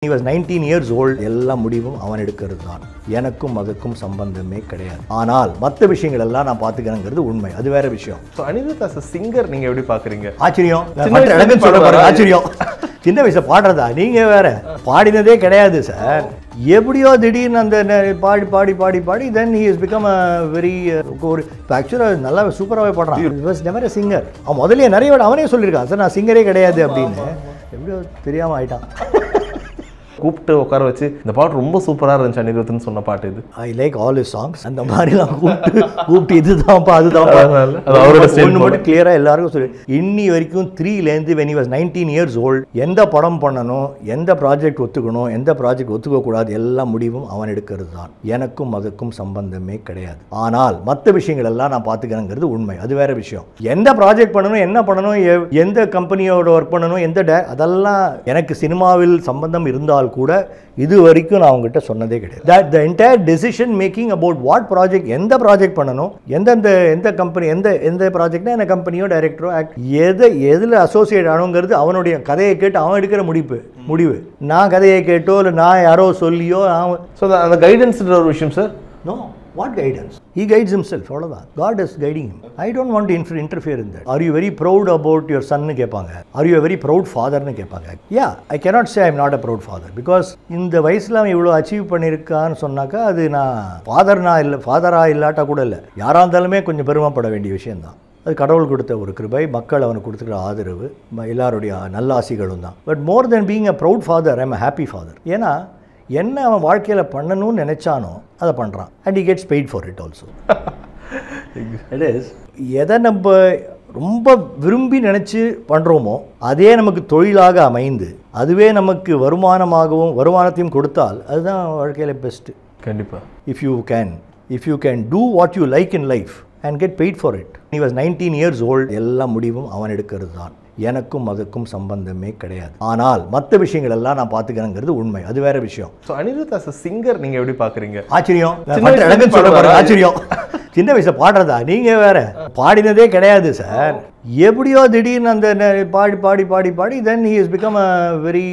He was 19 years old. எல்லா முடிவும் அவன் எடுக்கிறது தான். எனக்கும் அதுக்கும் சம்பந்தமே கிடையாது. ஆனால் மற்ற விஷயங்கள் எல்லாம் நான் பாத்துக்கிறேங்கிறது உண்மை. அது வேற விஷயம். So Anirudh as a singer நீங்க எப்படி பாக்குறீங்க? ஆச்சரியம். மற்ற இடங்கள் சொல்ல பாருங்க ஆச்சரியம். சின்ன வயசுல பாடுறதா நீங்க வேற பாடினதே கிடையாது சார். எப்படியோ திடீர்னு அந்த பாடி பாடி பாடி பாடி then he has become a very ஒரு ஆக்சுவலா நல்லா சூப்பராகவே பாடுறான். He was never a singer. அவன் முதல்லயே நிறைய அவனே சொல்லியிருக்கான் சார் நான் சிங்கரே கிடையாது அப்படின்னு. எப்படியோ தெரியாம ஆயிட்டான். கூப்பிட்டு உட்கார வச்சு இந்த பாட்டு ரொம்ப சூப்பராக இருந்துச்சு அனிருத்னு சொன்ன பாட்டு இது. I like all his songs. அந்த மாதிரிலாம் கூப்பிட்டு இதுதான்ப்பா அதுதான் அவரோட ஒன்று மட்டும் கிளியராக எல்லாருக்கும் சொல்லி இன்னி வரைக்கும் 3லேருந்து when he was 19 years old எந்த படம் பண்ணணும், எந்த ப்ராஜெக்ட் ஒத்துக்கணும், எந்த ப்ராஜெக்ட் ஒத்துக்கக்கூடாது எல்லா முடிவும் அவன் எடுக்கிறது தான். எனக்கும் அதுக்கும் சம்பந்தமே கிடையாது. ஆனால் மற்ற விஷயங்கள் எல்லாம் நான் பார்த்துக்கிறேங்கிறது உண்மை. அது வேற விஷயம். எந்த ப்ராஜெக்ட் பண்ணணும், என்ன பண்ணணும், எந்த கம்பெனியோட ஒர்க் பண்ணணும், அதெல்லாம் எனக்கு சினிமாவில் சம்பந்தம் இருந்தால் கூட இது வரைக்கும் நான் அவங்ககிட்ட சொன்னதே கிடையாது. that the entire decision making about what project எந்த ப்ராஜெக்ட் பண்ணணும், எந்த கம்பெனி எந்த ப்ராஜெக்ட்னா என்ன கம்பெனியோ டைரக்டரோ எதில் அசோசியேட் ஆகணுங்கிறது அவனுடைய கதையை கேட்டு அவன் எடுக்கிற முடிவு. நான் கதையை கேட்டோ இல்லை நான் யாரோ சொல்லியோ ஸோ அந்த கைடன்ஸ்ன்ற ஒரு விஷயம் sir. No. What guidance? He guides himself. அவ்வளோதான். God is guiding him. I don't want to interfere in that. Are you very proud about your son னு கேட்பாங்க. Are you a very proud father னு கேட்பாங்க. Yeah, I cannot say I'm not a proud father because இந்த வயசில் அவன் இவ்வளோ achieve பண்ணியிருக்கான்னு சொன்னாக்கா அது நான் ஃபாதராக இல்லாட்டா கூட இல்லை. யாராக இருந்தாலுமே கொஞ்சம் பெருமைப்பட வேண்டிய விஷயம்தான். அது கடவுள் கொடுத்த ஒரு கிருபை, மக்கள் அவனுக்கு கொடுத்துக்கிற ஆதரவு, எல்லாருடைய நல்லாசிகளும் தான். But more then being a proud father I'm a happy father. ஏன்னா என்ன அவன் வாழ்க்கையில் பண்ணணும்னு நினச்சானோ அதை பண்ணுறான். And he gets paid for it also. It is எதை நம்ம ரொம்ப விரும்பி நினச்சி பண்ணுறோமோ அதே நமக்கு தொழிலாக அமைந்து அதுவே நமக்கு வருமானத்தையும் கொடுத்தால் அதுதான் வாழ்க்கையில் பெஸ்ட்டு. கண்டிப்பாக. If you can do what you like in life and get paid for it. He was 19 years old. எல்லா முடிவும் அவன் எடுக்கிறது தான். எனக்கும் அதுக்கும் சம்பந்தமே கிடையாது. ஆனால் மற்ற விஷயங்கள் எல்லாம் நான் பாத்துக்கிறேங்கிறது உண்மை. அது வேற விஷயம். So Anirudh as a singer நீங்க எப்படி பாக்குறீங்க? ஆச்சரியம். மற்ற இடங்கள் சொல்ல பாருங்க ஆச்சரியம். சின்ன வயசுல பாடுறதா நீங்க வேற பாடினதே கிடையாது சார். எப்படியோ திடீர்னு அந்த பாடி பாடி பாடி பாடி then he has become a very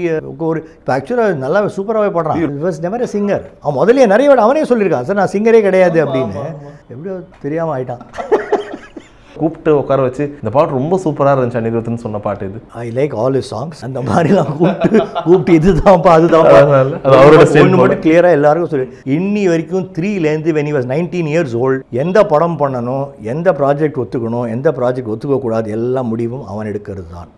ஒரு ஆக்சுவலா நல்லா சூப்பராகவே பாடுறான். He was never a singer. அவன் முதல்லயே நிறைய அவனே சொல்லியிருக்கான் சார் நான் சிங்கரே கிடையாது அப்படின்னு. எப்படியோ தெரியாம ஆயிட்டான். கூப்பிட்டு உட்கார வச்சு இந்த பாட்டு ரொம்ப சூப்பராக இருந்துச்சு அனிருத்னு சொன்ன பாட்டு இது. I like all his songs. அந்த மாதிரிலாம் கூப்பிட்டு இதுதான்ப்பா அதுதான் அவரோட ஒன்று மட்டும் கிளியராக எல்லாருக்கும் சொல்லி இன்னி வரைக்கும் 3லேருந்து when he was 19 years old எந்த படம் பண்ணணும், எந்த ப்ராஜெக்ட் ஒத்துக்கணும், எந்த ப்ராஜெக்ட் ஒத்துக்கக்கூடாது எல்லா முடிவும் அவன் எடுக்கிறது தான்.